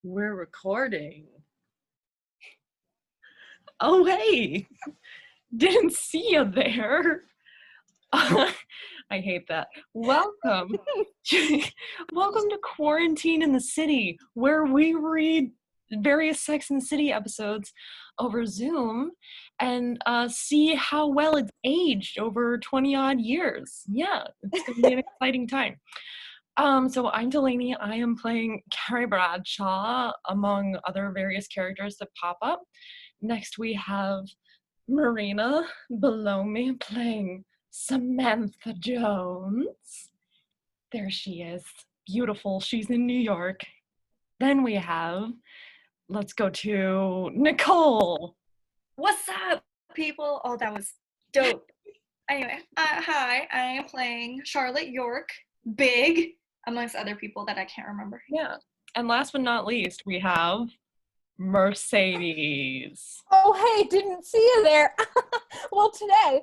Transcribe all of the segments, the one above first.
We're recording. Oh, hey. Didn't see you there. I hate that. Welcome. Welcome to Quarantine in the City, where we read various Sex and the City episodes over Zoom and see how well it's aged over 20-odd years. Yeah, it's going to be an exciting time. So I'm Delaney. I am playing Carrie Bradshaw, among other various characters that pop up. Next we have Marena below me playing Samantha Jones. There she is. Beautiful. She's in New York. Then we have, let's go to Nicole. What's up, people? Oh, that was dope. Anyway, hi, I am playing Charlotte York, big, amongst other people that I can't remember. Yeah. And last but not least, we have Mercedes. Oh, hey, didn't see you there. Well, today,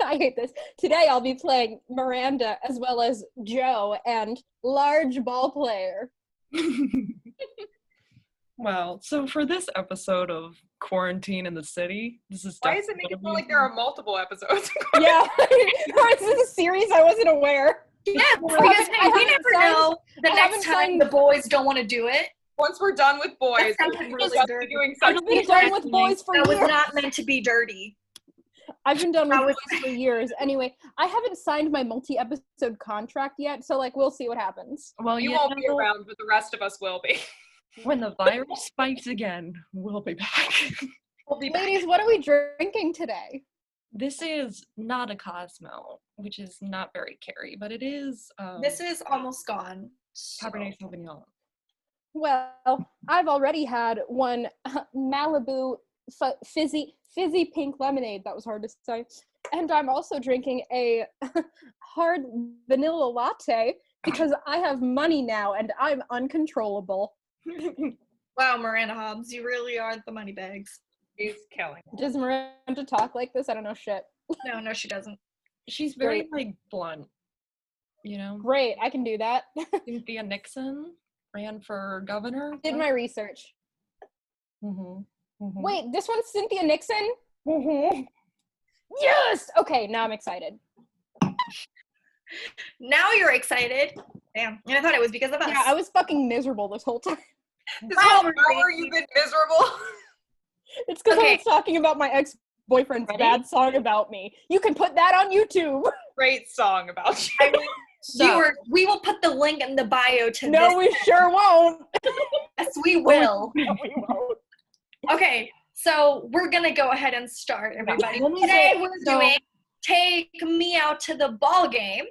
I hate this. Today I'll be playing Miranda as well as Joe and large ball player. Well, so for this episode of Quarantine in the City, this is Why does it make it feel like there are multiple episodes? Yeah, this is a series I wasn't aware. Yeah, because we never know the next time the boys don't want to do it. Once we're done with boys, Really we're doing I've something. been done with boys for That was years. not meant to be dirty. I've been done with boys for years. Anyway, I haven't signed my multi-episode contract yet, so we'll see what happens. Well, You won't be around, but the rest of us will be. When the virus spikes again, we'll be back. We'll be back. Ladies, what are we drinking today? This is not a Cosmo, which is not very Carrie, but it is This is almost gone. Cabernet Sauvignon. Well, I've already had one Malibu fizzy pink lemonade. That was hard to say. And I'm also drinking a hard vanilla latte because I have money now and I'm uncontrollable. Wow, Miranda Hobbes, you really are the money bags. He's killing. Does Miranda talk like this? I don't know shit. No, she doesn't. She's very, like, blunt, you know? Great, I can do that. Cynthia Nixon ran for governor. Did my research. Mm-hmm. Mm-hmm. Wait, this one's Cynthia Nixon? Mm-hmm. Yes! Okay, now I'm excited. Now you're excited. Damn, and I thought it was because of us. Yeah, I was fucking miserable this whole time. This whole hour you've been miserable. It's because I Okay. was talking about my ex-boyfriend's bad song about me. You can put that on YouTube. Great song about you. I mean, we will put the link in the bio to this. No, we sure won't. Yes, we will. No, we won't. Okay, so we're gonna go ahead and start, everybody. Let me Today say- we're doing Take Me Out to the Ballgame.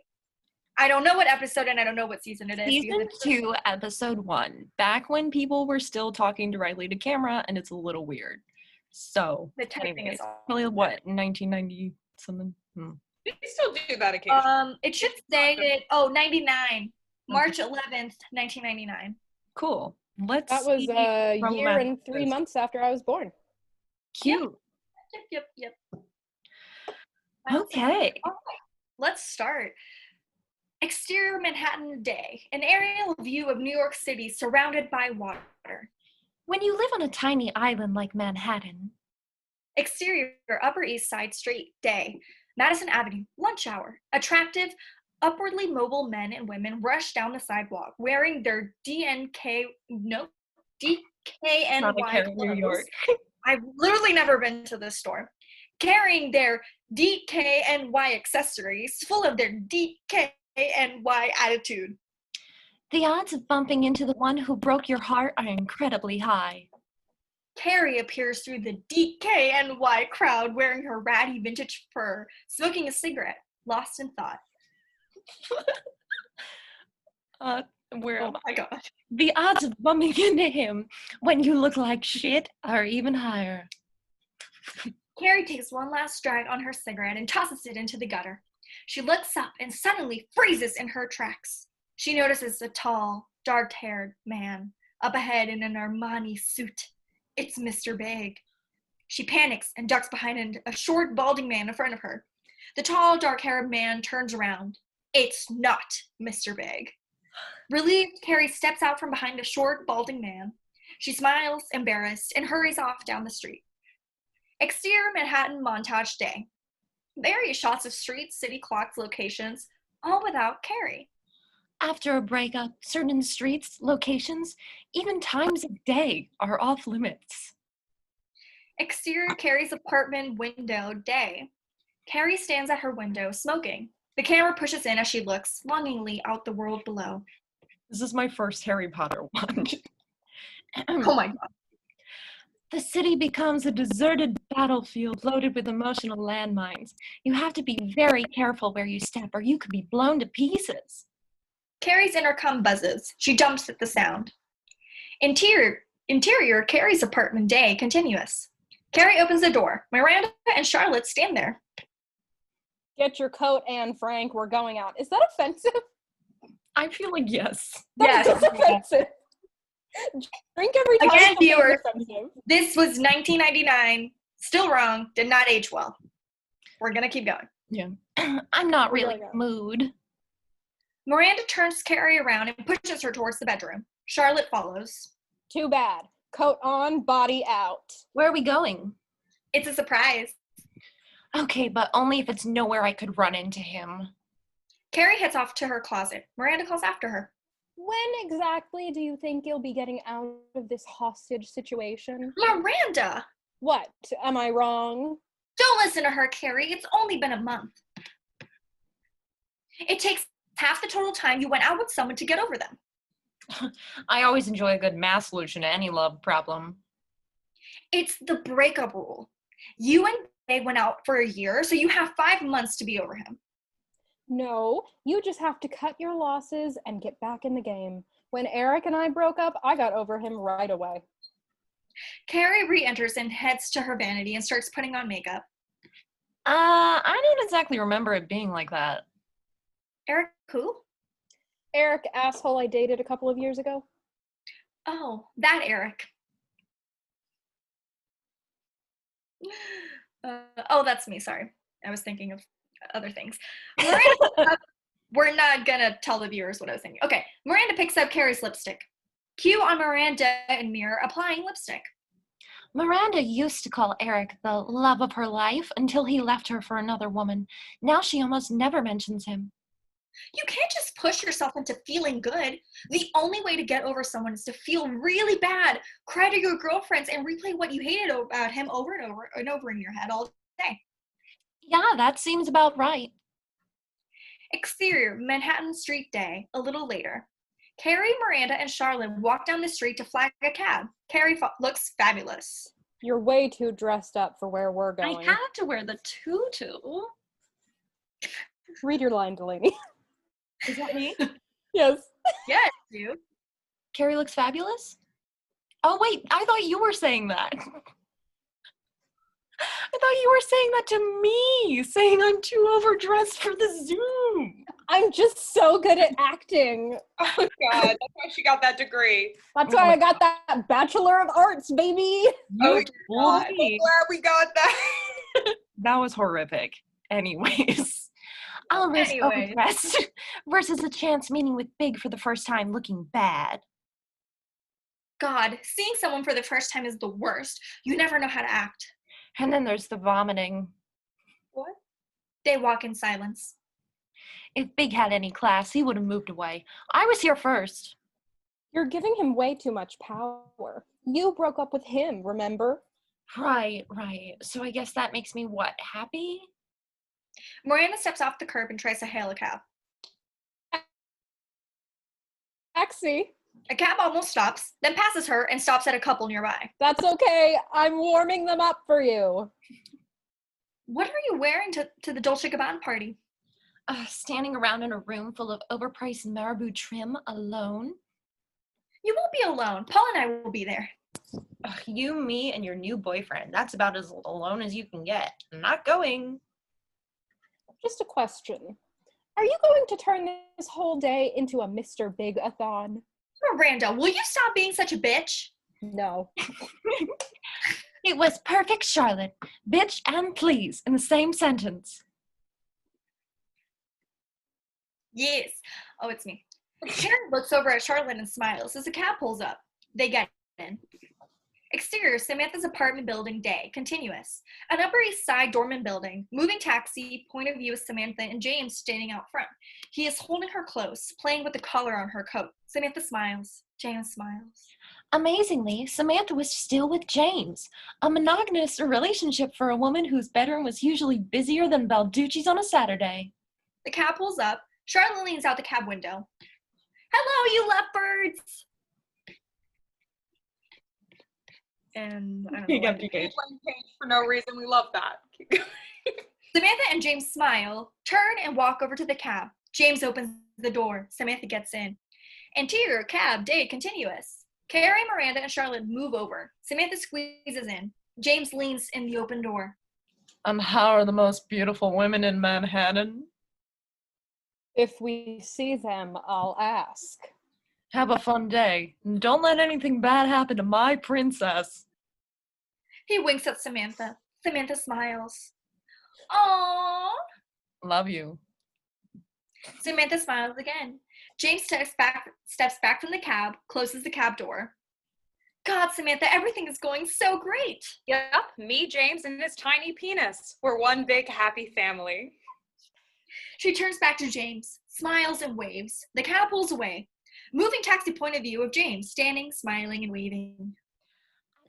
I don't know what episode and I don't know what season it is. Season 2, episode 1. Back when people were still talking directly to camera, and it's a little weird. So, The typing anyways, is off. probably what, 1990 something? We still do that occasionally. It should say that, 99. March 11th, 1999. Cool. Let's That was see a from year and 3 Mathis. months after I was born. Cute. Yep. Okay. Let's start. Exterior Manhattan day. An aerial view of New York City surrounded by water. When you live on a tiny island like Manhattan. Exterior Upper East Side Street day. Madison Avenue, lunch hour. Attractive, upwardly mobile men and women rush down the sidewalk wearing their DKNY Not a Carrie, New York. clothes. I've literally never been to this store. Carrying their DKNY accessories full of their DKNY attitude. The odds of bumping into the one who broke your heart are incredibly high. Carrie appears through the DKNY crowd wearing her ratty vintage fur, smoking a cigarette, lost in thought. Where Oh am I? my god. The odds of bumping into him when you look like shit are even higher. Carrie takes one last drag on her cigarette and tosses it into the gutter. She looks up and suddenly freezes in her tracks. She notices a tall, dark-haired man up ahead in an Armani suit. It's Mr. Big. She panics and ducks behind a short, balding man in front of her. The tall, dark-haired man turns around. It's not Mr. Big. Relieved, Carrie steps out from behind a short, balding man. She smiles, embarrassed, and hurries off down the street. Exterior Manhattan montage day. Various shots of streets, city clocks, locations, all without Carrie. After a breakup, certain streets, locations, even times of day are off limits. Exterior Carrie's apartment window day. Carrie stands at her window, smoking. The camera pushes in as she looks longingly out the world below. This is my first Harry Potter one. Oh my god. The city becomes a deserted battlefield loaded with emotional landmines. You have to be very careful where you step or you could be blown to pieces. Carrie's intercom buzzes. She jumps at the sound. Interior Carrie's apartment day continuous. Carrie opens the door. Miranda and Charlotte stand there. Get your coat, Anne Frank. We're going out. Is that offensive? I feel like yes. Yes. That's offensive. Drink every time. Again, something is viewers, offensive. this was 1999. Still wrong. Did not age well. We're going to keep going. Yeah. I'm not We're really going in out. the mood. Miranda turns Carrie around and pushes her towards the bedroom. Charlotte follows. Too bad. Coat on, body out. Where are we going? It's a surprise. Okay, but only if it's nowhere I could run into him. Carrie heads off to her closet. Miranda calls after her. When exactly do you think you'll be getting out of this hostage situation? Miranda! What? Am I wrong? Don't listen to her, Carrie. It's only been a month. It takes half the total time you went out with someone to get over them. I always enjoy a good math solution to any love problem. It's the breakup rule. You and they went out for a year, so you have 5 months to be over him. No, you just have to cut your losses and get back in the game. When Eric and I broke up, I got over him right away. Carrie re-enters and heads to her vanity and starts putting on makeup. I don't exactly remember it being like that. Eric who? Eric, asshole I dated a couple of years ago. Oh, that Eric. Oh, that's me. Sorry. I was thinking of other things. Miranda, we're not gonna tell the viewers what I was thinking. Okay, Miranda picks up Carrie's lipstick. Cue on Miranda and Mirror applying lipstick. Miranda used to call Eric the love of her life until he left her for another woman. Now she almost never mentions him. You can't just push yourself into feeling good. The only way to get over someone is to feel really bad, cry to your girlfriends, and replay what you hated about him over and over and over in your head all day. Yeah, that seems about right. Exterior, Manhattan Street day, a little later. Carrie, Miranda, and Charlotte walk down the street to flag a cab. Carrie looks fabulous. You're way too dressed up for where we're going. I had to wear the tutu. Read your line, Delaney. Is that me? Yes. Yes, you. Carrie looks fabulous? Oh, wait, I thought you were saying that. I thought you were saying that to me, saying I'm too overdressed for the Zoom. I'm just so good at acting. Oh god, that's why she got that degree. That's why I got that Bachelor of Arts, baby. Oh, You fooled God. I'm me. glad we got that. That was horrific. Anyways. I'll risk Anyways. overdressed versus a chance meeting with Big for the first time looking bad. God, seeing someone for the first time is the worst. You never know how to act. And then there's the vomiting. What? They walk in silence. If Big had any class, he would have moved away. I was here first. You're giving him way too much power. You broke up with him, remember? Right. So I guess that makes me what, happy? Miranda steps off the curb and tries to hail a cab. Taxi. A cab almost stops, then passes her and stops at a couple nearby. That's okay. I'm warming them up for you. What are you wearing to the Dolce & Gabbana party? Standing around in a room full of overpriced marabou trim alone. You won't be alone. Paul and I will be there. You, me, and your new boyfriend. That's about as alone as you can get. I'm not going. Just a question. Are you going to turn this whole day into a Mr. Big-a-thon? Miranda, will you stop being such a bitch? No. It was perfect, Charlotte. Bitch and please in the same sentence. Yes. Oh, it's me. Carrie looks over at Charlotte and smiles as the cab pulls up. They get in. Exterior, Samantha's apartment building, day, continuous. An Upper East Side dormant building. Moving taxi, point of view is Samantha and James standing out front. He is holding her close, playing with the collar on her coat. Samantha smiles. James smiles. Amazingly, Samantha was still with James. A monogamous relationship for a woman whose bedroom was usually busier than Balducci's on a Saturday. The cab pulls up. Charlotte leans out the cab window. Hello, you lovebirds! And I don't know. Empty page. Blank page for no reason. We love that. Keep going. Samantha and James smile, turn, and walk over to the cab. James opens the door. Samantha gets in. Interior, cab, day, continuous. Carrie, Miranda, and Charlotte move over. Samantha squeezes in. James leans in the open door. How are the most beautiful women in Manhattan? If we see them, I'll ask. Have a fun day. Don't let anything bad happen to my princess. He winks at Samantha. Samantha smiles. Aww. Love you. Samantha smiles again. James steps back from the cab, closes the cab door. God, Samantha, everything is going so great. Yep, me, James, and his tiny penis. We're one big happy family. She turns back to James, smiles and waves. The cab pulls away. Moving taxi point of view of James, standing, smiling, and waving.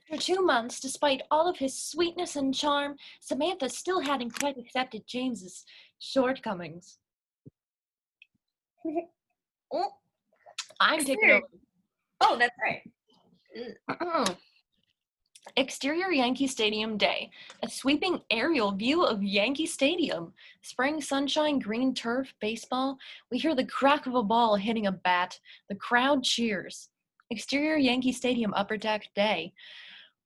For 2 months, despite all of his sweetness and charm, Samantha still hadn't quite accepted James's shortcomings. Oh, I'm taking over. Oh, that's right. Exterior Yankee Stadium day. A sweeping aerial view of Yankee Stadium. Spring sunshine, green turf, baseball. We hear the crack of a ball hitting a bat. The crowd cheers. Exterior Yankee Stadium upper deck day.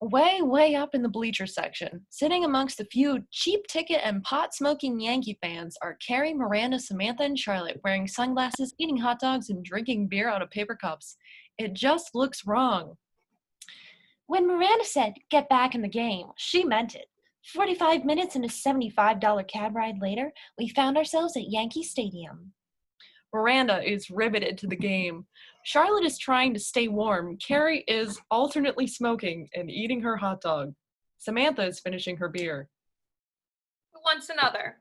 Way up in the bleacher section, sitting amongst a few cheap ticket and pot-smoking Yankee fans are Carrie, Miranda, Samantha, and Charlotte wearing sunglasses, eating hot dogs, and drinking beer out of paper cups. It just looks wrong. When Miranda said, "Get back in the game," she meant it. 45 minutes and a $75 cab ride later, we found ourselves at Yankee Stadium. Miranda is riveted to the game. Charlotte is trying to stay warm. Carrie is alternately smoking and eating her hot dog. Samantha is finishing her beer. Who wants another?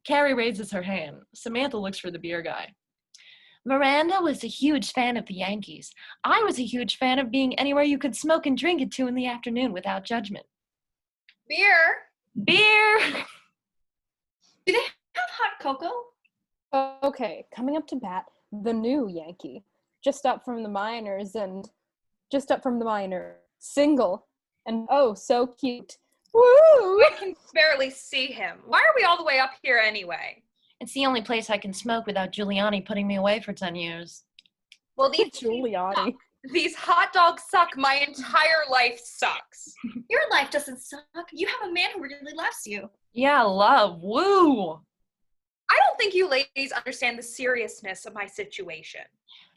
Carrie raises her hand. Samantha looks for the beer guy. Miranda was a huge fan of the Yankees. I was a huge fan of being anywhere you could smoke and drink at 2 p.m. without judgment. Beer. Beer! Do they have hot cocoa? Okay, coming up to bat, the new Yankee. Just up from the minors, single, and oh, so cute. Woo! I can barely see him. Why are we all the way up here anyway? It's the only place I can smoke without Giuliani putting me away for 10 years. Well, these Giuliani. These hot dogs suck. My entire life sucks. Your life doesn't suck. You have a man who really loves you. Yeah, love. Woo! I don't think you ladies understand the seriousness of my situation.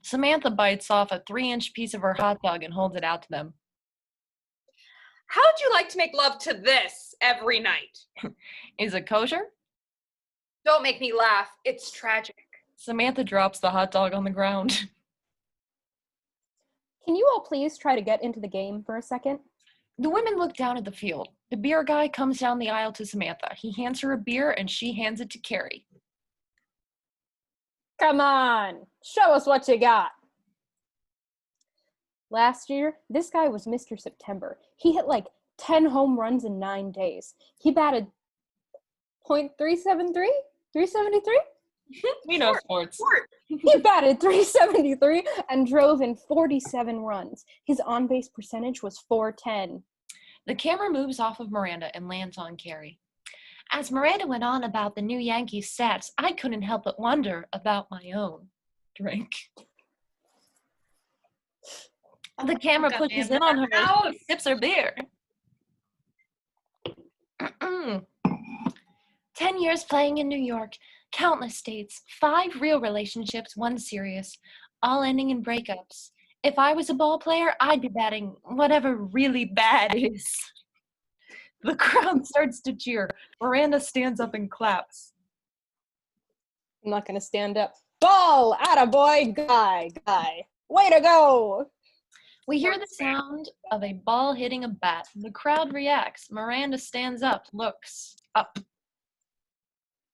Samantha bites off a 3-inch piece of her hot dog and holds it out to them. How'd you like to make love to this every night? Is it kosher? Don't make me laugh. It's tragic. Samantha drops the hot dog on the ground. Can you all please try to get into the game for a second? The women look down at the field. The beer guy comes down the aisle to Samantha. He hands her a beer and she hands it to Carrie. Come on, show us what you got. Last year, this guy was Mr. September. He hit like 10 home runs in 9 days. He batted .373? 373? We know sports. He batted .373 and drove in 47 runs. His on-base percentage was .410. The camera moves off of Miranda and lands on Carrie. As Miranda went on about the new Yankees stats, I couldn't help but wonder about my own. Drink. The camera pushes in on her and she sips her beer. 10 years playing in New York, countless dates, 5 real relationships, 1 serious, all ending in breakups. If I was a ball player, I'd be batting whatever really bad is. The crowd starts to cheer. Miranda stands up and claps. I'm not going to stand up. Ball! Attaboy! Guy! Way to go! We hear the sound of a ball hitting a bat. The crowd reacts. Miranda stands up, looks up.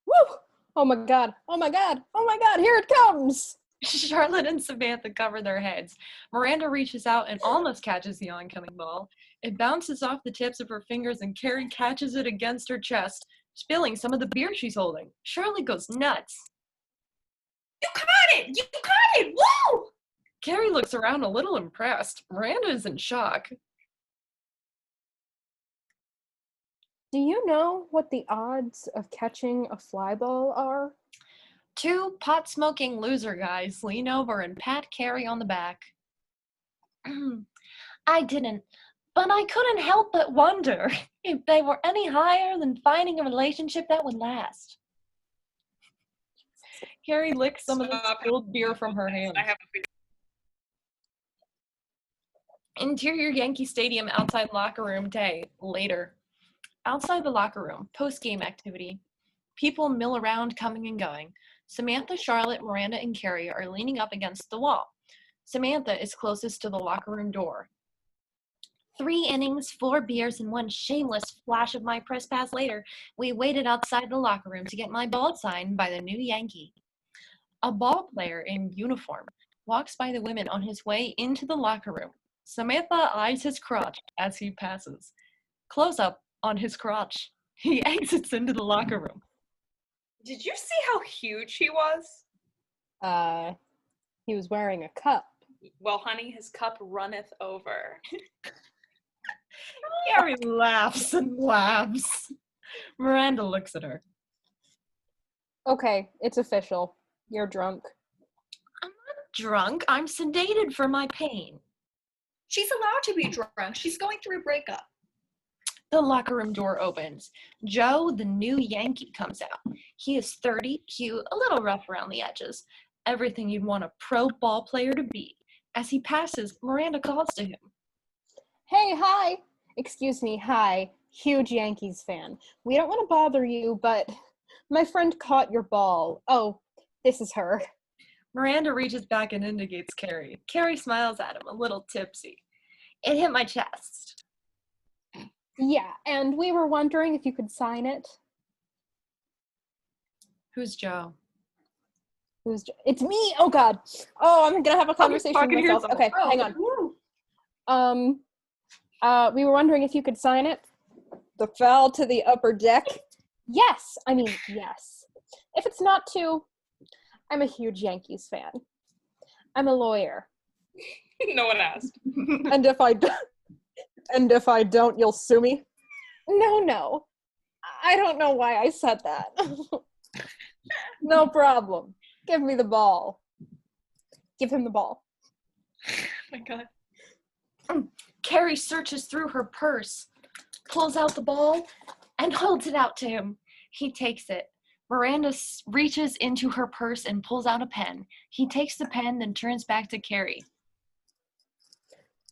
Woo! Oh my god! Here it comes! Charlotte and Samantha cover their heads. Miranda reaches out and almost catches the oncoming ball. It bounces off the tips of her fingers and Carrie catches it against her chest, spilling some of the beer she's holding. Charlotte goes nuts. You caught it! You caught it! Woo! Carrie looks around a little impressed. Miranda is in shock. Do you know what the odds of catching a fly ball are? 2 pot-smoking loser guys lean over and pat Carrie on the back. I didn't, but I couldn't help but wonder if they were any higher than finding a relationship that would last. Carrie licks some of the spilled beer from her hands. Interior Yankee Stadium outside locker room day, later. Outside the locker room, post-game activity. People mill around, coming and going. Samantha, Charlotte, Miranda, and Carrie are leaning up against the wall. Samantha is closest to the locker room door. 3 innings, 4 beers, and 1 shameless flash of my press pass later, we waited outside the locker room to get my ball signed by the new Yankee. A ball player in uniform walks by the women on his way into the locker room. Samantha eyes his crotch as he passes. Close up on his crotch. He exits into the locker room. Did you see how huge he was? He was wearing a cup. Well, honey, his cup runneth over. Carrie laughs and laughs. Miranda looks at her. Okay, it's official. You're drunk. I'm not drunk. I'm sedated for my pain. She's allowed to be drunk. She's going through a breakup. The locker room door opens. Joe, the new Yankee, comes out. He is 30, cute, a little rough around the edges. Everything you'd want a pro ball player to be. As he passes, Miranda calls to him. Hey, hi! Excuse me, hi. Huge Yankees fan. We don't want to bother you, but my friend caught your ball. Oh, this is her. Miranda reaches back and indicates Carrie. Carrie smiles at him, a little tipsy. It hit my chest. Yeah, and we were wondering if you could sign it. Who's Joe? It's me! Oh, God. Oh, I'm gonna have a conversation with myself. Okay, hang on. We were wondering if you could sign it. The foul to the upper deck. Yes! Yes. If it's not too, I'm a huge Yankees fan. I'm a lawyer. No one asked. And if I don't, you'll sue me? No. I don't know why I said that. No problem. Give me the ball. Give him the ball. Oh my God. Carrie searches through her purse, pulls out the ball, and holds it out to him. He takes it. Miranda reaches into her purse and pulls out a pen. He takes the pen, then turns back to Carrie.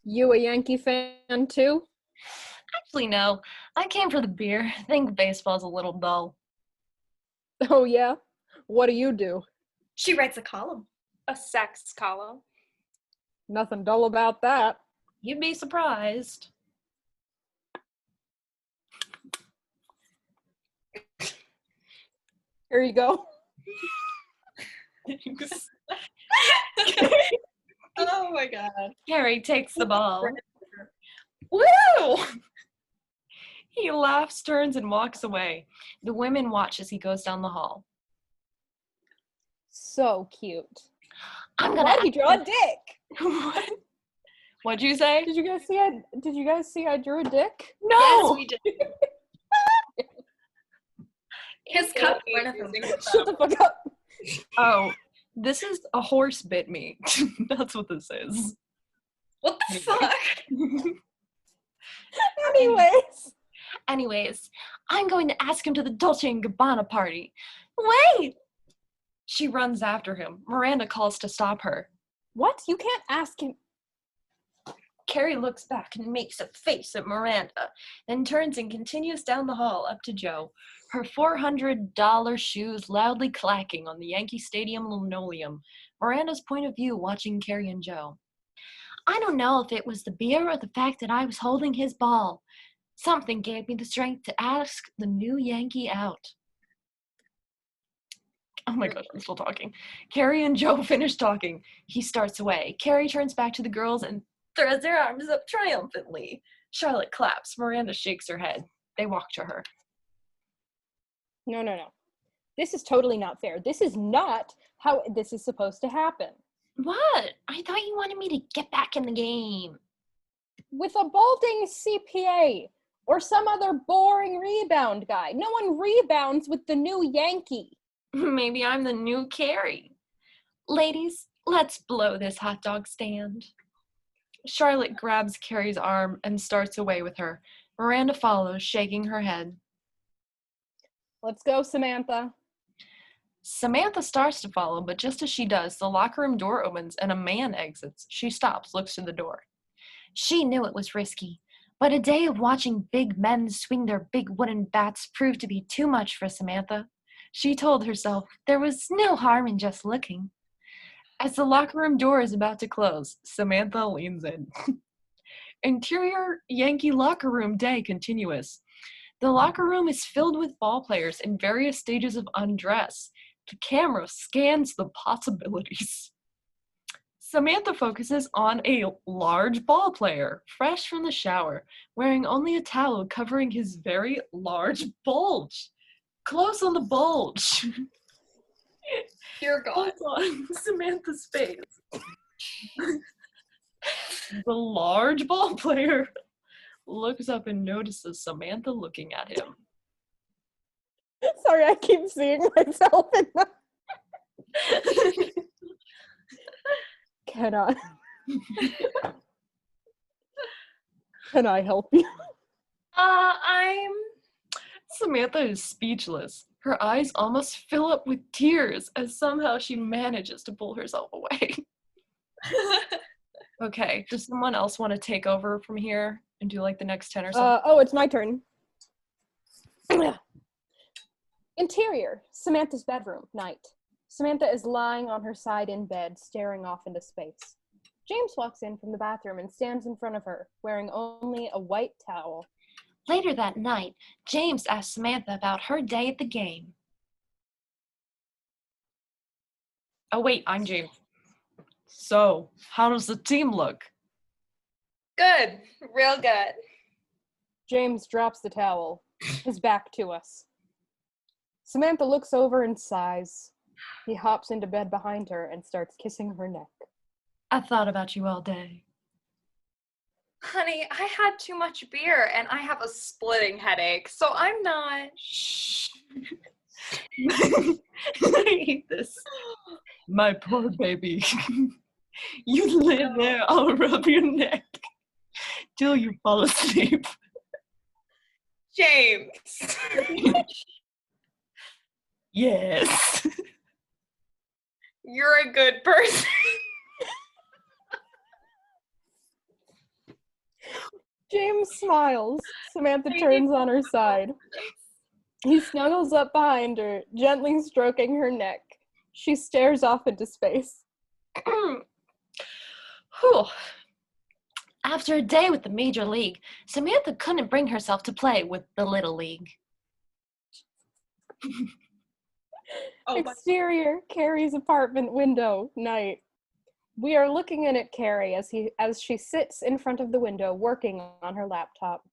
You a Yankee fan too? Actually, no. I came for the beer. I think baseball's a little dull. Oh, yeah? What do? She writes a column. A sex column. Nothing dull about that. You'd be surprised. Here you go. Oh my God. Carrie takes the ball. Woo! He laughs, turns, and walks away. The women watch as he goes down the hall. So cute. Why'd he draw a dick? What? What'd you say? Did you guys see I drew a dick? No! Yes, we did. His cup runneth over. Shut the fuck up. Oh, this is a horse bit me. That's what this is. What the fuck? Anyways, I'm going to ask him to the Dolce & Gabbana party. Wait! She runs after him. Miranda calls to stop her. What? You can't ask him. Carrie looks back and makes a face at Miranda, then turns and continues down the hall up to Joe, her $400 shoes loudly clacking on the Yankee Stadium linoleum, Miranda's point of view watching Carrie and Joe. I don't know if it was the beer or the fact that I was holding his ball. Something gave me the strength to ask the new Yankee out. Oh my gosh, I'm still talking. Carrie and Joe finish talking. He starts away. Carrie turns back to the girls and throws their arms up triumphantly. Charlotte claps. Miranda shakes her head. They walk to her. No. This is totally not fair. This is not how this is supposed to happen. What? I thought you wanted me to get back in the game. With a balding CPA or some other boring rebound guy. No one rebounds with the new Yankee. Maybe I'm the new Carrie. Ladies, let's blow this hot dog stand. Charlotte grabs Carrie's arm and starts away with her. Miranda follows, shaking her head. Let's go, Samantha. Samantha starts to follow, but just as she does, the locker room door opens and a man exits. She stops, looks to the door. She knew it was risky, but a day of watching big men swing their big wooden bats proved to be too much for Samantha. She told herself there was no harm in just looking. As the locker room door is about to close, Samantha leans in. Interior Yankee locker room day continuous. The locker room is filled with ball players in various stages of undress. The camera scans the possibilities. Samantha focuses on a large ball player, fresh from the shower, wearing only a towel covering his very large bulge. Close on the bulge. Dear God. Close on Samantha's face. The large ball player looks up and notices Samantha looking at him. Sorry, I keep seeing myself in the... Can I help you? Samantha is speechless. Her eyes almost fill up with tears as somehow she manages to pull herself away. Okay, does someone else want to take over from here and do like the next 10 or something? It's my turn. Interior, Samantha's bedroom, night. Samantha is lying on her side in bed, staring off into space. James walks in from the bathroom and stands in front of her, wearing only a white towel. Later that night, James asked Samantha about her day at the game. Oh wait, I'm James. So, how does the team look? Good. Real good. James drops the towel, his back to us. Samantha looks over and sighs. He hops into bed behind her and starts kissing her neck. I thought about you all day. Honey, I had too much beer and I have a splitting headache, so I'm not. Shh. I hate this. My poor baby. You lay there, I'll rub your neck till you fall asleep. James. Yes. You're a good person. James smiles. Samantha turns on her side. He snuggles up behind her, gently stroking her neck. She stares off into space. Whew. After a day with the Major League, Samantha couldn't bring herself to play with the Little League. Exterior, Carrie's apartment window, night. We are looking in at Carrie as she sits in front of the window working on her laptop.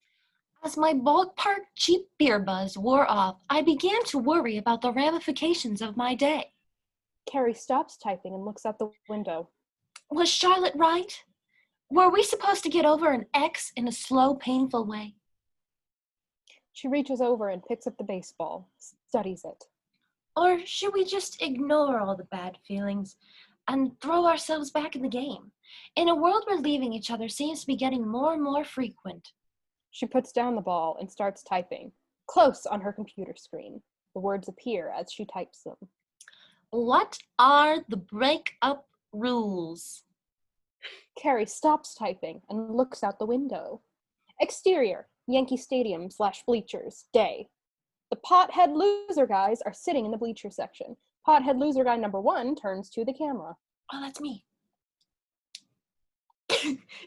As my ballpark cheap beer buzz wore off, I began to worry about the ramifications of my day. Carrie stops typing and looks out the window. Was Charlotte right? Were we supposed to get over an ex in a slow, painful way? She reaches over and picks up the baseball, studies it. Or should we just ignore all the bad feelings and throw ourselves back in the game? In a world where leaving each other seems to be getting more and more frequent. She puts down the ball and starts typing, close on her computer screen. The words appear as she types them. What are the breakup rules? Carrie stops typing and looks out the window. Exterior, Yankee Stadium / bleachers, day. The pothead loser guys are sitting in the bleacher section. Pothead loser guy number 1 turns to the camera. Oh, that's me.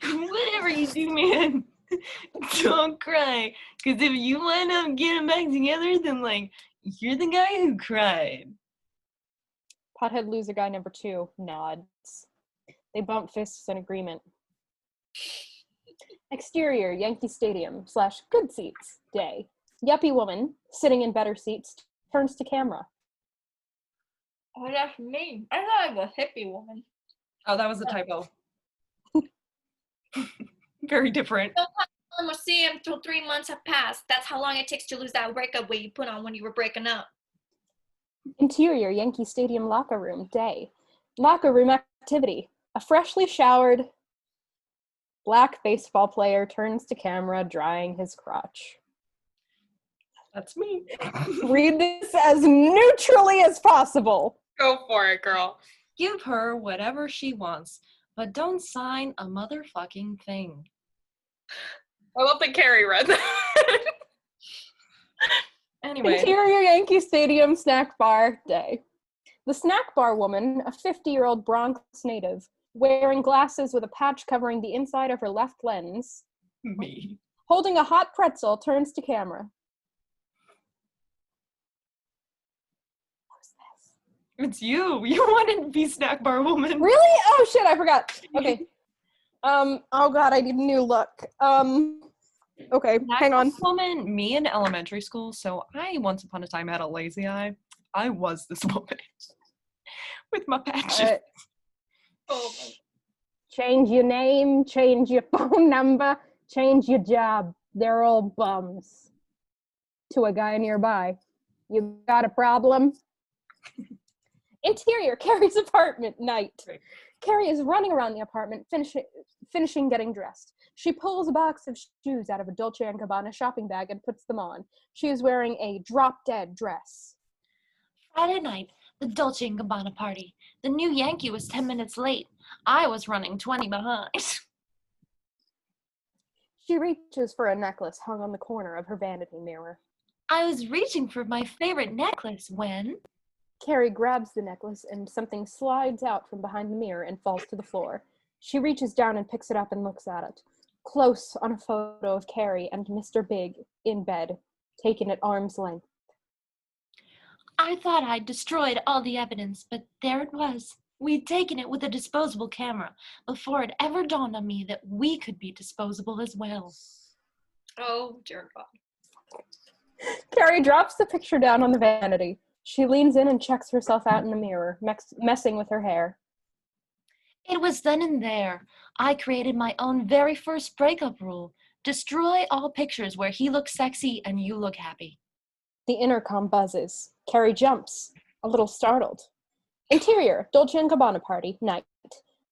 Whatever you do, man, don't cry. Because if you wind up getting back together, then, like, you're the guy who cried. Pothead loser guy number 2 nods. They bump fists in agreement. Exterior, Yankee Stadium / good seats, day. Yuppie woman, sitting in better seats, turns to camera. Oh, that's me. I thought I was a hippie woman. Oh, that was a typo. Very different. I'm gonna see him till 3 months have passed. That's how long it takes to lose that breakup weight you put on when you were breaking up. Interior, Yankee Stadium locker room, day. Locker room activity. A freshly showered black baseball player turns to camera, drying his crotch. That's me. Read this as neutrally as possible. Go for it, girl. Give her whatever she wants, but don't sign a motherfucking thing. I love that Carrie read that. Anyway. Interior Yankee Stadium snack bar, day. The snack bar woman, a 50-year-old Bronx native, wearing glasses with a patch covering the inside of her left lens, Me. holding a hot pretzel, turns to camera. It's you. You wanted to be snack bar woman. Really? Oh shit, I forgot. Okay. Oh god, I need a new look. Okay, Snack hang on. woman, me in elementary school, so I once upon a time had a lazy eye. I was this woman. With my patches. Oh, Change your name, change your phone number, change your job. They're all bums. To a guy nearby. You got a problem? Interior, Carrie's apartment, night. Right. Carrie is running around the apartment, finishing getting dressed. She pulls a box of shoes out of a Dolce & Gabbana shopping bag and puts them on. She is wearing a drop-dead dress. Friday night, the Dolce & Gabbana party. The new Yankee was 10 minutes late. I was running 20 behind. She reaches for a necklace hung on the corner of her vanity mirror. I was reaching for my favorite necklace when... Carrie grabs the necklace and something slides out from behind the mirror and falls to the floor. She reaches down and picks it up and looks at it. Close on a photo of Carrie and Mr. Big in bed, taken at arm's length. I thought I'd destroyed all the evidence, but there it was. We'd taken it with a disposable camera before it ever dawned on me that we could be disposable as well. oh dear God. Carrie drops the picture down on the vanity. She leans in and checks herself out in the mirror, messing with her hair. It was then and there. I created my own very first breakup rule. Destroy all pictures where he looks sexy and you look happy. The intercom buzzes. Carrie jumps, a little startled. Interior, Dolce & Gabbana party, night.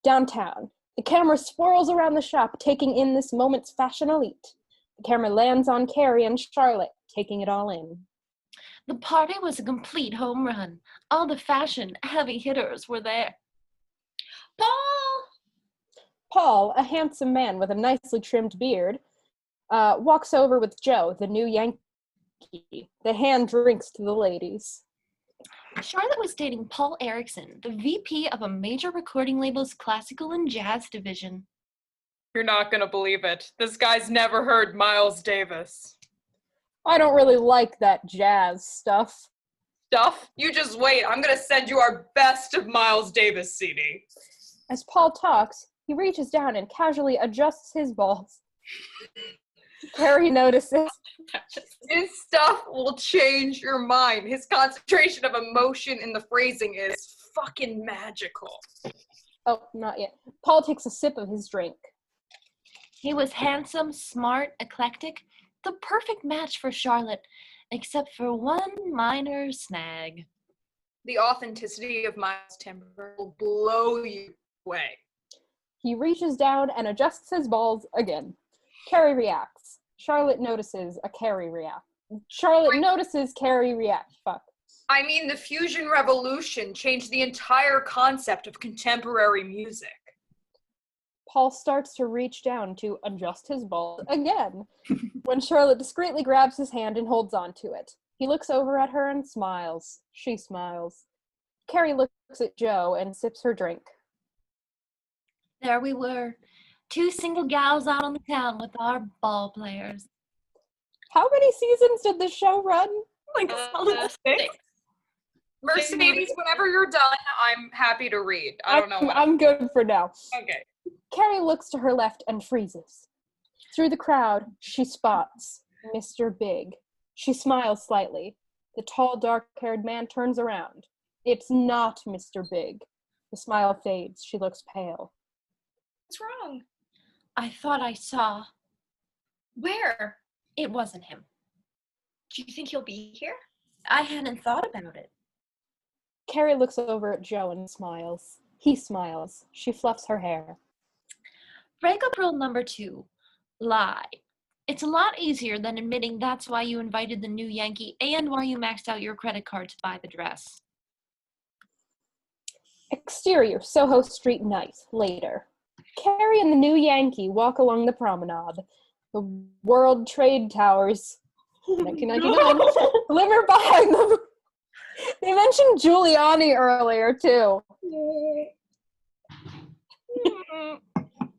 Downtown. The camera swirls around the shop, taking in this moment's fashion elite. The camera lands on Carrie and Charlotte, taking it all in. The party was a complete home run. All the fashion heavy hitters were there. Paul, a handsome man with a nicely trimmed beard, walks over with Joe, the new Yankee. They hand drinks to the ladies. Charlotte was dating Paul Erickson, the VP of a major recording label's classical and jazz division. You're not gonna believe it. This guy's never heard Miles Davis. I don't really like that jazz stuff. Stuff? You just wait. I'm gonna send you our best of Miles Davis CD. As Paul talks, he reaches down and casually adjusts his balls. Carrie notices. His stuff will change your mind. His concentration of emotion in the phrasing is fucking magical. Oh, not yet. Paul takes a sip of his drink. He was handsome, smart, eclectic, the perfect match for Charlotte, except for one minor snag. The authenticity of Miles' timbre will blow you away. He reaches down and adjusts his balls again. Carrie reacts. Charlotte notices Carrie react. Fuck. I mean, the fusion revolution changed the entire concept of contemporary music. Paul starts to reach down to adjust his ball again, when Charlotte discreetly grabs his hand and holds on to it. He looks over at her and smiles. She smiles. Carrie looks at Joe and sips her drink. There we were, two single gals out on the town with our ball players. How many seasons did this show run? Like a solid 6. Mercedes, whenever you're done, I'm happy to read. I don't know what. I'm good for now. Okay. Carrie looks to her left and freezes. Through the crowd, she spots Mr. Big. She smiles slightly. The tall, dark-haired man turns around. It's not Mr. Big. The smile fades. She looks pale. What's wrong? I thought I saw. Where? It wasn't him. Do you think he'll be here? I hadn't thought about it. Carrie looks over at Joe and smiles. He smiles. She fluffs her hair. Breakup rule number 2. Lie. It's a lot easier than admitting that's why you invited the new Yankee and why you maxed out your credit card to buy the dress. Exterior, Soho Street night. Later. Carrie and the new Yankee walk along the promenade. The World Trade Towers, 1999, glimmer behind them. They mentioned Giuliani earlier, too.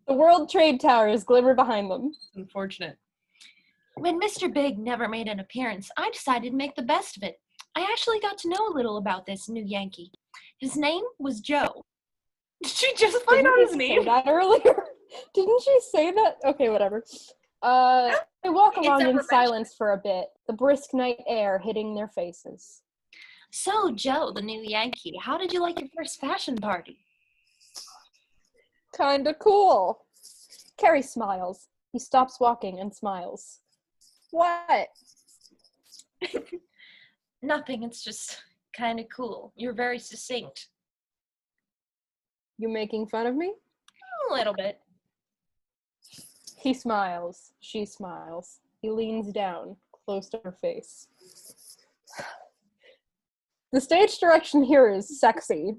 The World Trade Towers glimmer behind them. Unfortunate. When Mr. Big never made an appearance, I decided to make the best of it. I actually got to know a little about this new Yankee. His name was Joe. Did she just find out his name? Say that earlier? Didn't she say that? Okay, whatever. They walk along in silence for a bit, the brisk night air hitting their faces. So, Joe, the new Yankee, how did you like your first fashion party? Kinda cool. Carrie smiles. He stops walking and smiles. What? Nothing, it's just kind of cool. You're very succinct. You making fun of me? A little bit. He smiles. She smiles. He leans down, close to her face. The stage direction here is sexy.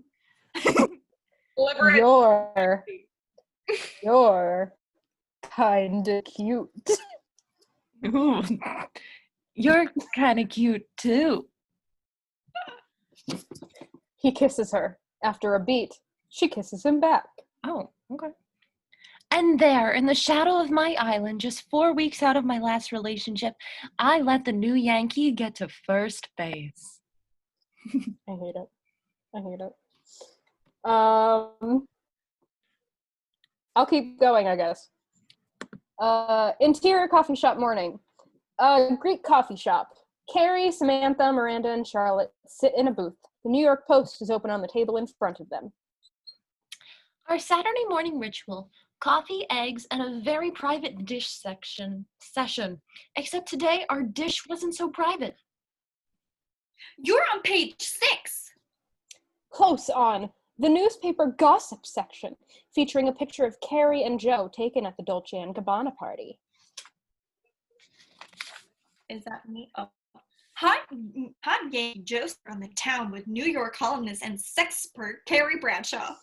You're kinda cute. Ooh, you're kind of cute, too. He kisses her. After a beat, she kisses him back. Oh, okay. And there, in the shadow of my island, just 4 weeks out of my last relationship, I let the new Yankee get to first base. I hate it. I'll keep going, I guess. Interior coffee shop morning. Greek coffee shop. Carrie, Samantha, Miranda, and Charlotte sit in a booth. The New York Post is open on the table in front of them. Our Saturday morning ritual. Coffee, eggs, and a very private dish session. Except today, our dish wasn't so private. You're on page 6. Close on, the newspaper gossip section, featuring a picture of Carrie and Joe taken at the Dolce & Gabbana party. Is that me? Oh. Hot gay Joseph on the town with New York columnist and sexpert Carrie Bradshaw.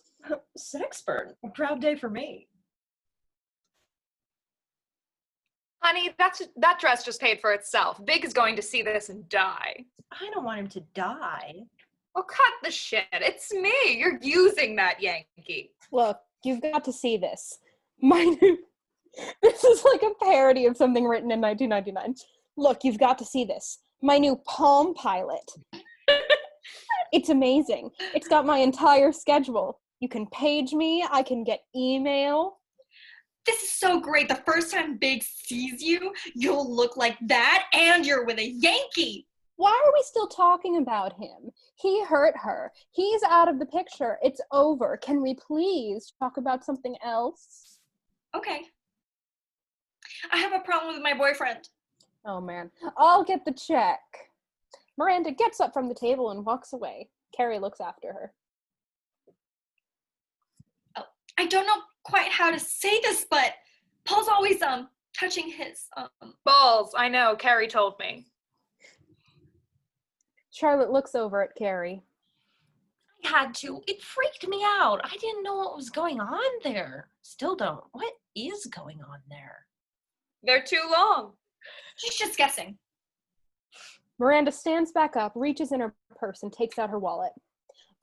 Sexpert? A proud day for me. Honey, that dress just paid for itself. Big is going to see this and die. I don't want him to die. Well, cut the shit. It's me. You're using that Yankee. Look, you've got to see this. This is like a parody of something written in 1999. Look, you've got to see this. My new Palm Pilot. It's amazing. It's got my entire schedule. You can page me. I can get email. This is so great. The first time Big sees you, you'll look like that, and you're with a Yankee. Why are we still talking about him? He hurt her. He's out of the picture. It's over. Can we please talk about something else? Okay. I have a problem with my boyfriend. Oh, man. I'll get the check. Miranda gets up from the table and walks away. Carrie looks after her. Oh, I don't know quite how to say this, but Paul's always touching his Balls, I know. Carrie told me. Charlotte looks over at Carrie. I had to. It freaked me out. I didn't know what was going on there. Still don't. What is going on there? They're too long. She's just guessing. Miranda stands back up, reaches in her purse, and takes out her wallet.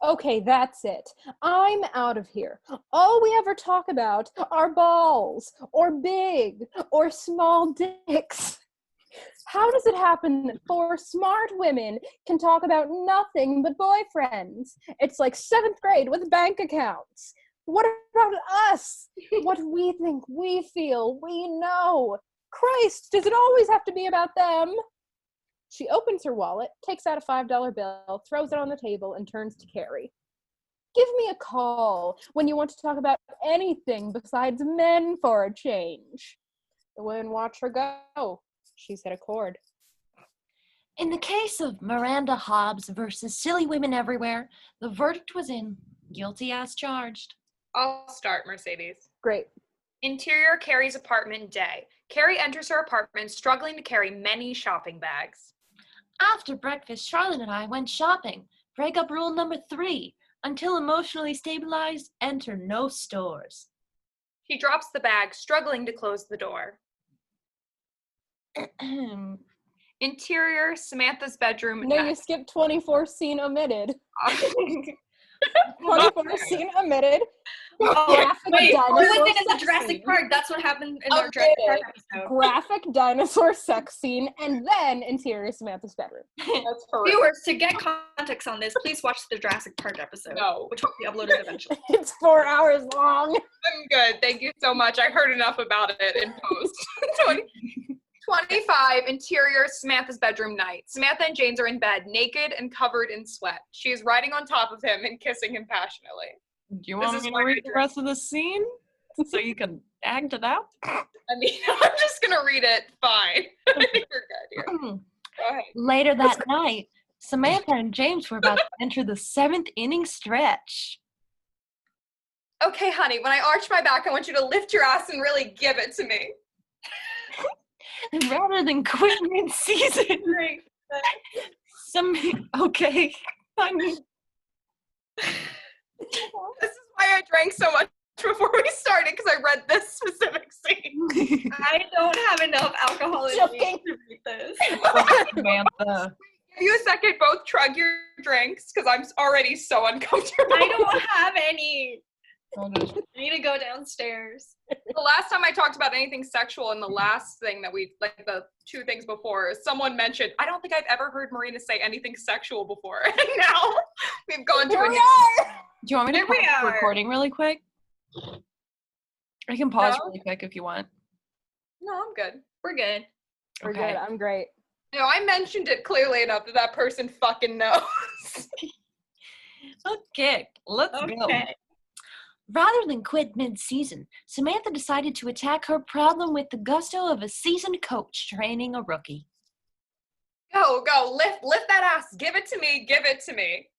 Okay, that's it. I'm out of here. All we ever talk about are balls, or big, or small dicks. How does it happen that 4 smart women can talk about nothing but boyfriends? It's like 7th grade with bank accounts. What about us? What we think, we feel, we know. Christ, does it always have to be about them? She opens her wallet, takes out a $5 bill, throws it on the table, and turns to Carrie. Give me a call when you want to talk about anything besides men for a change. The women watch her go. She's hit a chord. In the case of Miranda Hobbes versus Silly Women Everywhere, the verdict was in. Guilty as charged. I'll start, Mercedes. Great. Interior Carrie's apartment day. Carrie enters her apartment struggling to carry many shopping bags. After breakfast, Charlotte and I went shopping. Breakup rule number 3. Until emotionally stabilized, enter no stores. She drops the bag, struggling to close the door. Interior, Samantha's bedroom. No, you skipped 24 scene omitted. 24 scene omitted. Wait, dinosaur we went into the sex Jurassic scene. Park. That's what happened in our Jurassic Park episode. Graphic dinosaur sex scene, and then interior Samantha's bedroom. That's for real. Viewers, to get context on this, please watch the Jurassic Park episode. No. Which will be uploaded eventually. It's 4 hours long. I'm good. Thank you so much. I heard enough about it in post. 25, interior, Samantha's bedroom night. Samantha and James are in bed, naked and covered in sweat. She is riding on top of him and kissing him passionately. Do you want me to read the rest of the scene so you can act it out? I mean, I'm just going to read it. Fine. You're good here. Go ahead. Later that night, Samantha and James were about to enter the 7th inning stretch. Okay, honey, when I arch my back, I want you to lift your ass and really give it to me. Rather than quit mid-season. Okay. I mean, This is why I drank so much before we started, because I read this specific scene. I don't have enough alcohol in me to read this. Samantha. Give you a second, both chug your drinks, because I'm already so uncomfortable. I don't have any. I'll just- I need to go downstairs. The last time I talked about anything sexual and the last thing that we, like the 2 things before, someone mentioned, I don't think I've ever heard Marena say anything sexual before. And now we've gone to Here a we are. Do you want me to Here we pause the are. recording really quick? I can pause No? really quick if you want. No, I'm good. We're good. We're Okay. good. I'm great. No, I mentioned it clearly enough that that person fucking knows. Okay, let's go. Rather than quit mid-season, Samantha decided to attack her problem with the gusto of a seasoned coach training a rookie. Go, lift that ass. Give it to me, give it to me.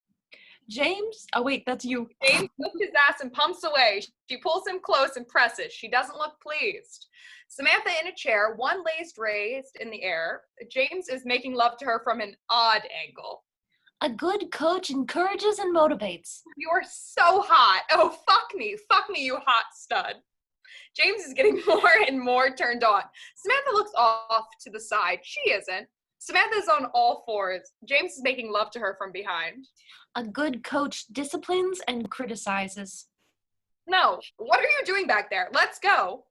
James? Oh wait, that's you. James lifts his ass and pumps away. She pulls him close and presses. She doesn't look pleased. Samantha in a chair, one leg raised in the air. James is making love to her from an odd angle. A good coach encourages and motivates. You're so hot. Oh, fuck me, you hot stud. James is getting more and more turned on. Samantha looks off to the side. She isn't. Samantha's on all fours. James is making love to her from behind. A good coach disciplines and criticizes. No, what are you doing back there? Let's go.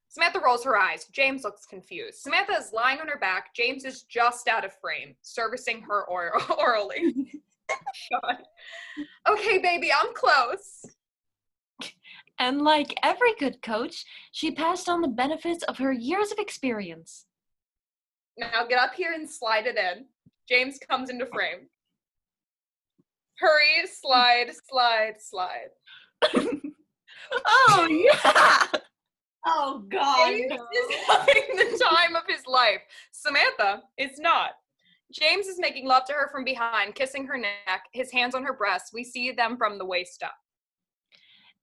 Samantha rolls her eyes. James looks confused. Samantha is lying on her back. James is just out of frame, servicing her orally. God. Okay, baby, I'm close. And like every good coach, she passed on the benefits of her years of experience. Now get up here and slide it in. James comes into frame. Hurry, slide, slide, slide. Oh, yeah! Oh, God. James no. is having the time of his life. Samantha is not. James is making love to her from behind, kissing her neck, his hands on her breasts. We see them from the waist up.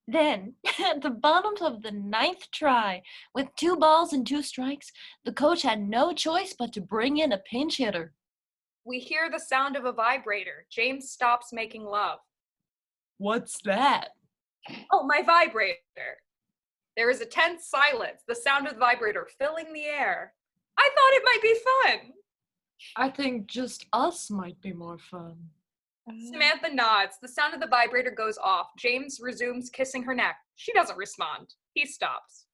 Then, at the bottom of the 9th try, with 2 balls and 2 strikes, the coach had no choice but to bring in a pinch hitter. We hear the sound of a vibrator. James stops making love. What's that? Oh, my vibrator. There is a tense silence, the sound of the vibrator filling the air. I thought it might be fun. I think just us might be more fun. Samantha nods. The sound of the vibrator goes off. James resumes kissing her neck. She doesn't respond. He stops.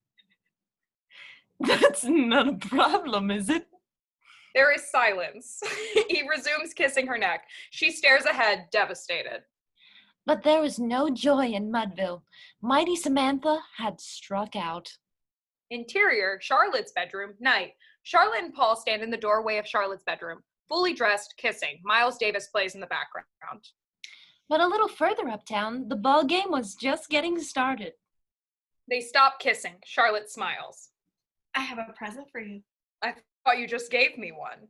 That's not a problem, is it? There is silence. He resumes kissing her neck. She stares ahead, devastated. But there was no joy in Mudville. Mighty Samantha had struck out. Interior, Charlotte's bedroom, night. Charlotte and Paul stand in the doorway of Charlotte's bedroom, fully dressed, kissing. Miles Davis plays in the background. But a little further uptown, the ball game was just getting started. They stop kissing. Charlotte smiles. I have a present for you. I thought you just gave me one.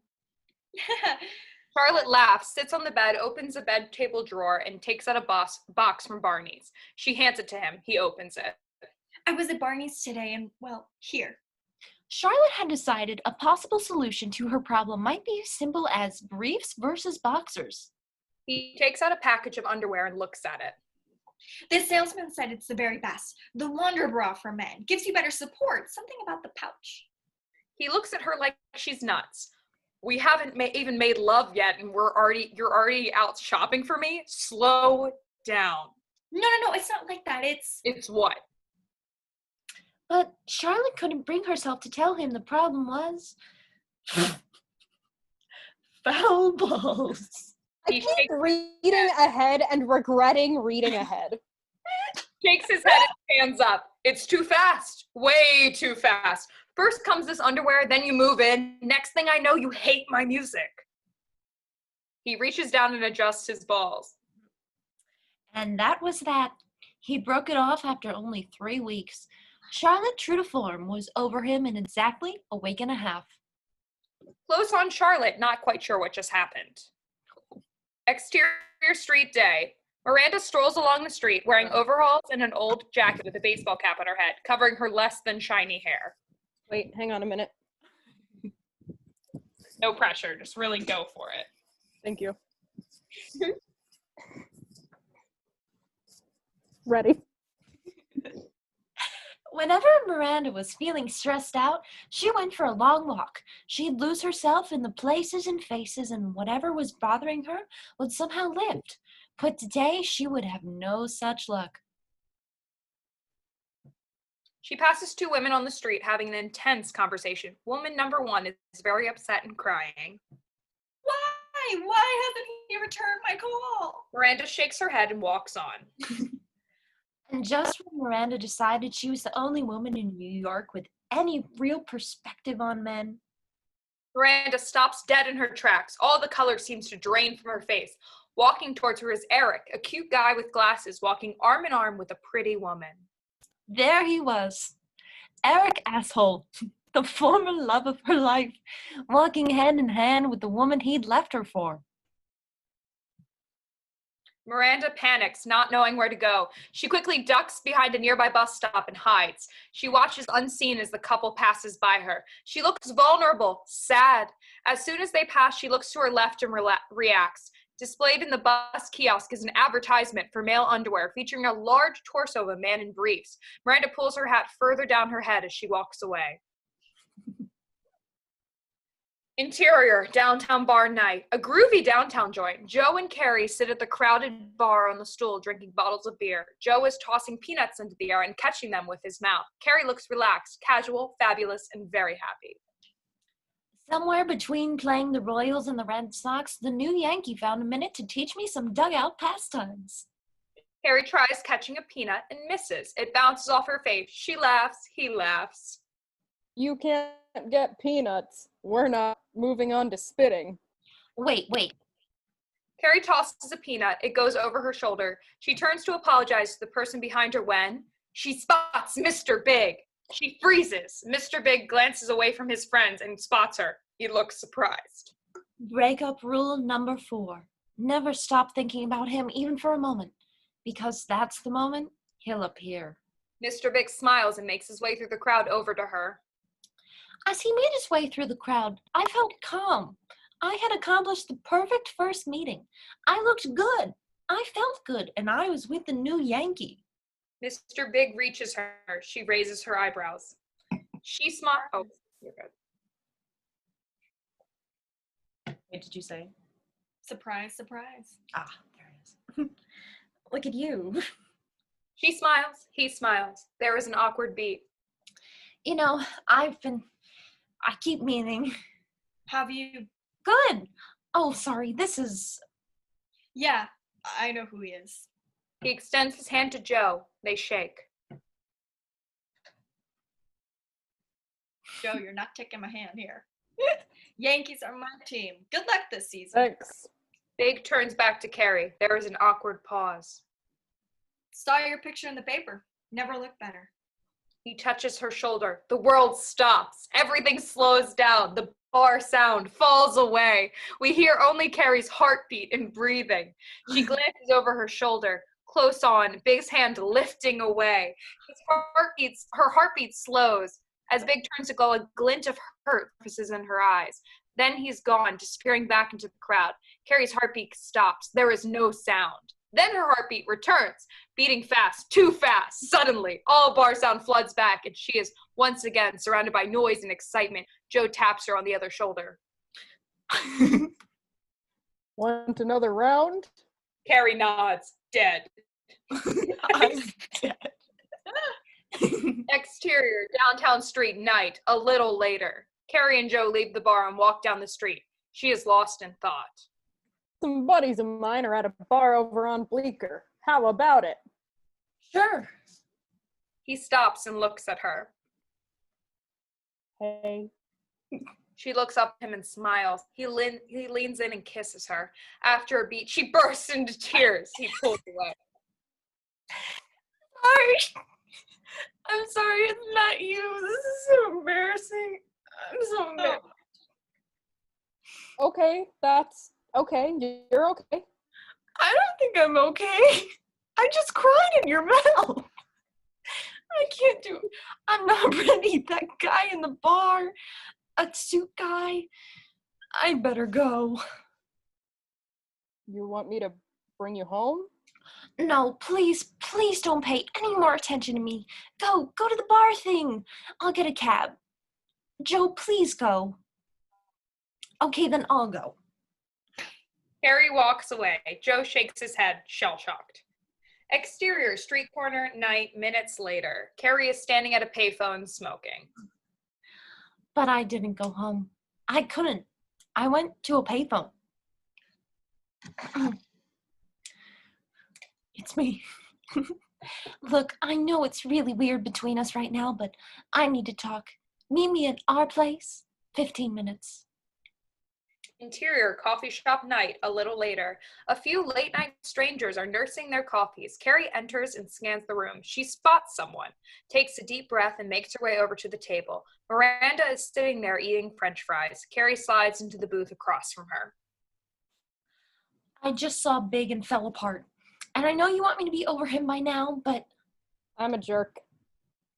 Charlotte laughs, sits on the bed, opens a bed table drawer, and takes out a box from Barney's. She hands it to him. He opens it. I was at Barney's today and, well, here. Charlotte had decided a possible solution to her problem might be as simple as briefs versus boxers. He takes out a package of underwear and looks at it. This salesman said it's the very best. The Wonder Bra for men. Gives you better support. Something about the pouch. He looks at her like she's nuts. We haven't even made love yet, and you're already out shopping for me? Slow down. No, it's not like that. It's what? But Charlotte couldn't bring herself to tell him the problem was Foul balls. I keep reading ahead and regretting reading ahead. Shakes his head and stands up. It's too fast. Way too fast. First comes this underwear, then you move in. Next thing I know, you hate my music. He reaches down and adjusts his balls. And that was that. He broke it off after only 3 weeks. Charlotte, true to form, was over him in exactly a week and a half. Close on Charlotte, not quite sure what just happened. Exterior street day. Miranda strolls along the street wearing overalls and an old jacket with a baseball cap on her head, covering her less than shiny hair. Wait, hang on a minute. No pressure, just really go for it. Thank you. Ready? Whenever Miranda was feeling stressed out, she went for a long walk. She'd lose herself in the places and faces, and whatever was bothering her would somehow lift. But today, she would have no such luck. She passes 2 women on the street having an intense conversation. Woman number 1 is very upset and crying. Why? Why hasn't he returned my call? Miranda shakes her head and walks on. And just when Miranda decided she was the only woman in New York with any real perspective on men, Miranda stops dead in her tracks. All the color seems to drain from her face. Walking towards her is Eric, a cute guy with glasses, walking arm in arm with a pretty woman. there he was. Eric Asshole, the former love of her life, walking hand in hand with the woman he'd left her for. Miranda panics, not knowing where to go. She quickly ducks behind a nearby bus stop and hides. She watches unseen as the couple passes by her. She looks vulnerable, sad. As soon as they pass, she looks to her left and reacts. Displayed in the bus kiosk is an advertisement for male underwear featuring a large torso of a man in briefs. Miranda pulls her hat further down her head as she walks away. Interior, downtown bar night. A groovy downtown joint. Joe and Carrie sit at the crowded bar on the stool drinking bottles of beer. Joe is tossing peanuts into the air and catching them with his mouth. Carrie looks relaxed, casual, fabulous, and very happy. Somewhere between playing the Royals and the Red Sox, the new Yankee found a minute to teach me some dugout pastimes. Carrie tries catching a peanut and misses. It bounces off her face. She laughs. He laughs. You can't get peanuts. We're not moving on to spitting. Wait. Carrie tosses a peanut. It goes over her shoulder. She turns to apologize to the person behind her when she spots Mr. Big. She freezes. Mr. Big glances away from his friends and spots her. He looks surprised. Breakup rule number 4. Never stop thinking about him even for a moment, because that's the moment he'll appear. Mr. Big smiles and makes his way through the crowd over to her. As he made his way through the crowd, I felt calm. I had accomplished the perfect first meeting. I looked good. I felt good, and I was with the new Yankee. Mr. Big reaches her. She raises her eyebrows. She smiles. Oh, you're good. What did you say? Surprise, surprise. Ah, there it is. Look at you. She smiles. He smiles. There is an awkward beat. You know, I keep meaning. Have you? Good. Oh, sorry, this is... Yeah, I know who he is. He extends his hand to Joe. They shake. Joe, you're not taking my hand here. Yankees are my team. Good luck this season. Thanks. Big turns back to Carrie. There is an awkward pause. Saw your picture in the paper. Never looked better. He touches her shoulder. The world stops. Everything slows down. The bar sound falls away. We hear only Carrie's heartbeat and breathing. She glances over her shoulder. Close on, Big's hand lifting away. Her heartbeat slows. As Big turns to go, a glint of hurt surfaces in her eyes. Then he's gone, disappearing back into the crowd. Carrie's heartbeat stops. There is no sound. Then her heartbeat returns, beating fast, too fast. Suddenly, all bar sound floods back, and she is once again surrounded by noise and excitement. Joe taps her on the other shoulder. Want another round? Carrie nods, dead. I'm dead. Exterior, downtown street, night, a little later. Carrie and Joe leave the bar and walk down the street. She is lost in thought. Some buddies of mine are at a bar over on Bleecker. How about it? Sure. He stops and looks at her. Hey. She looks up at him and smiles. He leans in and kisses her. After a beat, she bursts into tears. He pulls away. Sorry. I'm sorry, it's not you. This is so embarrassing. I'm so embarrassed. Okay, that's okay. You're okay. I don't think I'm okay. I just cried in your mouth. I can't do it. I'm not ready. That guy in the bar, a suit guy. I better go. You want me to bring you home? No, please don't pay any more attention to me. Go to the bar thing. I'll get a cab. Joe, please go. Okay, then I'll go. Carrie walks away. Joe shakes his head, shell-shocked. Exterior, street corner, night, minutes later. Carrie is standing at a payphone smoking. But I didn't go home. I couldn't. I went to a payphone. It's me. Look, I know it's really weird between us right now, but I need to talk. Meet me at our place. 15 minutes. Interior, coffee shop night, a little later. A few late-night strangers are nursing their coffees. Carrie enters and scans the room. She spots someone, takes a deep breath, and makes her way over to the table. Miranda is sitting there eating French fries. Carrie slides into the booth across from her. I just saw Big and fell apart. And I know you want me to be over him by now, but... I'm a jerk.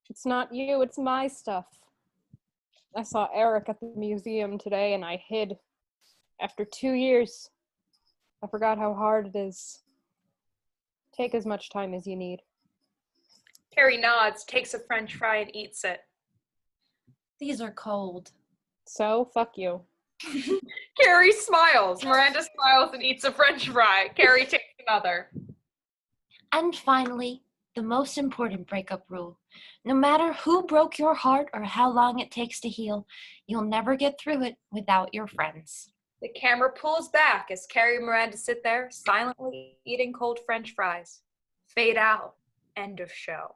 It's not you, it's my stuff. I saw Eric at the museum today and I hid. After 2 years, I forgot how hard it is. Take as much time as you need. Carrie nods, takes a French fry, and eats it. These are cold. So, fuck you. Carrie smiles. Miranda smiles and eats a French fry. Carrie takes another. And finally, the most important breakup rule. No matter who broke your heart or how long it takes to heal, you'll never get through it without your friends. The camera pulls back as Carrie and Miranda sit there, silently eating cold French fries. Fade out. End of show.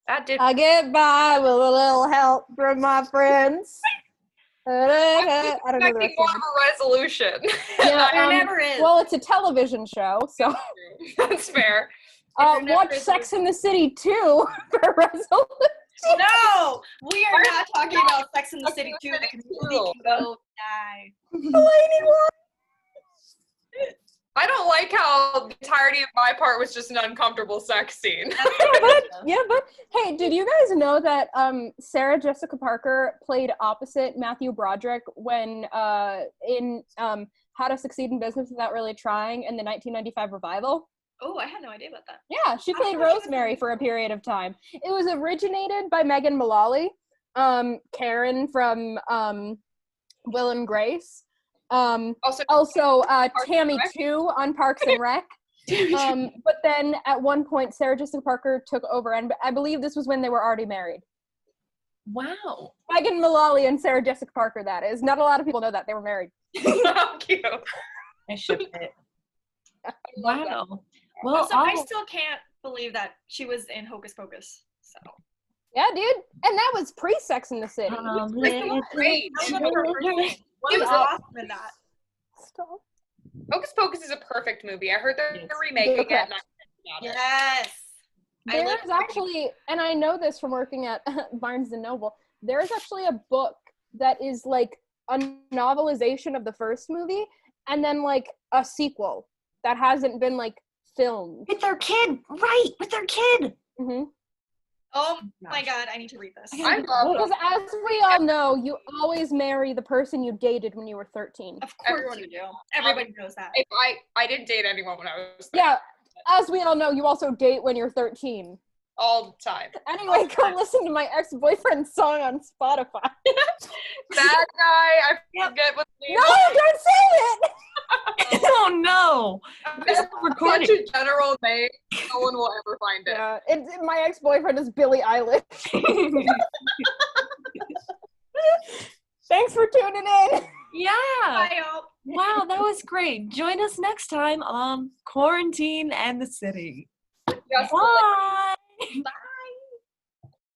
That did. I get by with a little help from my friends. I don't know the rest more of of it. a resolution. Yeah, There never is. well, it's a television show, so That's fair. watch Sex in the City 2 for resolution. No, we are not talking about Sex in the City 2. That can go die. I don't like how the entirety of my part was just an uncomfortable sex scene. Yeah, but hey, did you guys know that Sarah Jessica Parker played opposite Matthew Broderick when in How to Succeed in Business Without Really Trying in the 1995 revival. Oh, I had no idea about that. Yeah, she I played thought she was Rosemary in- for a period of time. It was originated by Megan Mullally, Karen from Will and Grace. Also Tammy and Rec? 2 on Parks and Rec. But then at one point, Sarah Jessica Parker took over, and I believe this was when they were already married. Wow. Megan Mullally and Sarah Jessica Parker, that is. Not a lot of people know that they were married. How cute. I shipped it. love that. Wow. Well, So I still can't believe that she was in Hocus Pocus. So Yeah, dude. And that was pre-Sex in the City. Great. she Stop. was awesome in that. Stop. Hocus Pocus is a perfect movie. I heard they're Yes. remaking it. Correct. And I'm about it. Yes. I There's love- actually, and I know this from working at Barnes & Noble, there's actually a book that is like a novelization of the first movie and then like a sequel that hasn't been like filmed. With their kid, right? With their kid. Mm-hmm. Oh my god, I need to read this. I love Because as we all know, you always marry the person you dated when you were 13. Of course Everyone- you do. Everybody knows that. If I didn't date anyone when I was Yeah, as we all know, you also date when you're 13. all the time. Anyway, go listen to my ex-boyfriend's song on Spotify. That guy, I forget what the name No, don't say it! oh no. This is Such recording. a general name, no one will ever find it. Yeah, my ex-boyfriend is Billie Eilish. Thanks for tuning in. Yeah. Bye, y'all. Wow, that was great. Join us next time on Quarantine and the City. Just Bye. Bye.